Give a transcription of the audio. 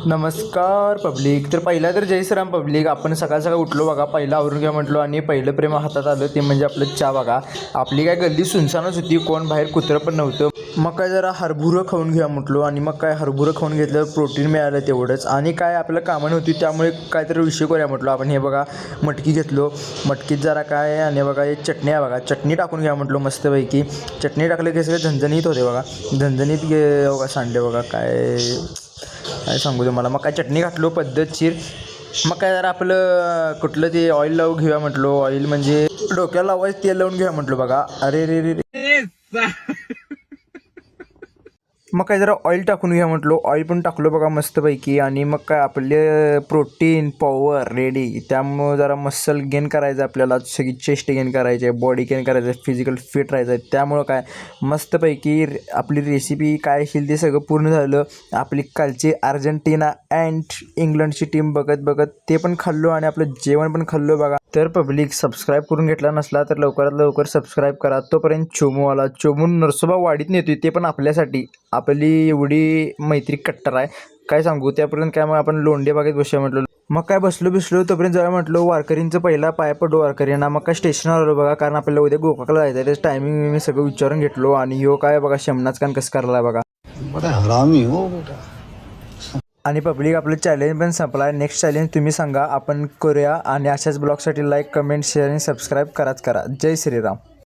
नमस्कार पब्लिक. तर पहिला तर जय श्रीराम पब्लिक. आपण सकाळ सकाळ उठलो बघा, पहिला आवरून घ्या म्हटलो आणि पहिलं प्रेम हातात आलं ते म्हणजे आपलं चहा बघा. आपली काय गल्ली सुनसानच होती, कोण बाहेर कुत्रं पण नव्हतं. मग काय जरा हरभुरं खाऊन घ्या म्हटलो आणि मग काय हरभुरं खाऊन घेतलं, प्रोटीन मिळालं तेवढंच. आणि काय आपल्याला कामं नव्हती त्यामुळे काहीतरी विषय करूया म्हटलो आपण. हे बघा मटकी घेतलो, मटकीत जरा काय आणि बघा हे चटणी आहे बघा, चटणी टाकून घ्या म्हटलो मस्तपैकी. चटणी टाकलं की सगळं झणझणीत होते बघा, झणझणीत बघा सांडे बघा काय काय सांगू तुम्हाला. मग काय चटणी घातलो पद्धतशीर. मग काय जरा आपलं कुठलं ते ऑइल लावू घेऊया म्हटलो. ऑइल म्हणजे डोक्याला लावायचं तेल लावून घेऊया म्हटलो बघा. अरे रे रे रे. मग काय जरा ऑइल टाकून घ्या म्हटलो. ऑइल पण टाकलो बघा मस्तपैकी. आणि मग काय आपले प्रोटीन पॉवर रेडी. त्यामुळं जरा मसल गेन करायचं आपल्याला, सगळी चेस्ट गेन करायची आहे, बॉडी गेन करायचं आहे, फिजिकल फिट राहायचं आहे. त्यामुळं काय मस्तपैकी आपली रेसिपी काय असेल ते सगळं पूर्ण झालं. आपली कालची अर्जेंटिना अँड इंग्लंडची टीम बघत बघत ते पण खाल्लो आणि आपलं जेवण पण खाल्लो बघा. तर पब्लिक सबस्क्राईब करून घेतला नसला तर लवकरात लवकर सबस्क्राईब करा. तोपर्यंत चोमूवाला चोमून नरसोबा वाढीत नेतोय, ते पण आपल्यासाठी. आपली एवढी मैत्री कट्टर आहे काय सांगू. त्यापर्यंत काय मग आपण लोंढे बागेत बसूया म्हटलं. मग काय बसलो तोपर्यंत जाऊया म्हटलो वारकरींचं पहिला पाया पडलो वारकरींना. मग काय स्टेशनवर आलो बघा, कारण आपल्याला उद्या गोकाकला जायचं आहे. त्याचं टायमिंग मी सगळं विचारून घेतलो. आणि ह्यो काय बघा शमनाच कान कसं करायला बघा. बड़ा हरामी हो बेटा. आणि पब्लिक आपलं चॅलेंज पण संपला आहे. नेक्स्ट चॅलेंज तुम्ही सांगा, आपण करूया. आणि अशाच ब्लॉगसाठी लाईक कमेंट शेअर आणि सबस्क्राईब करा. जय श्रीराम.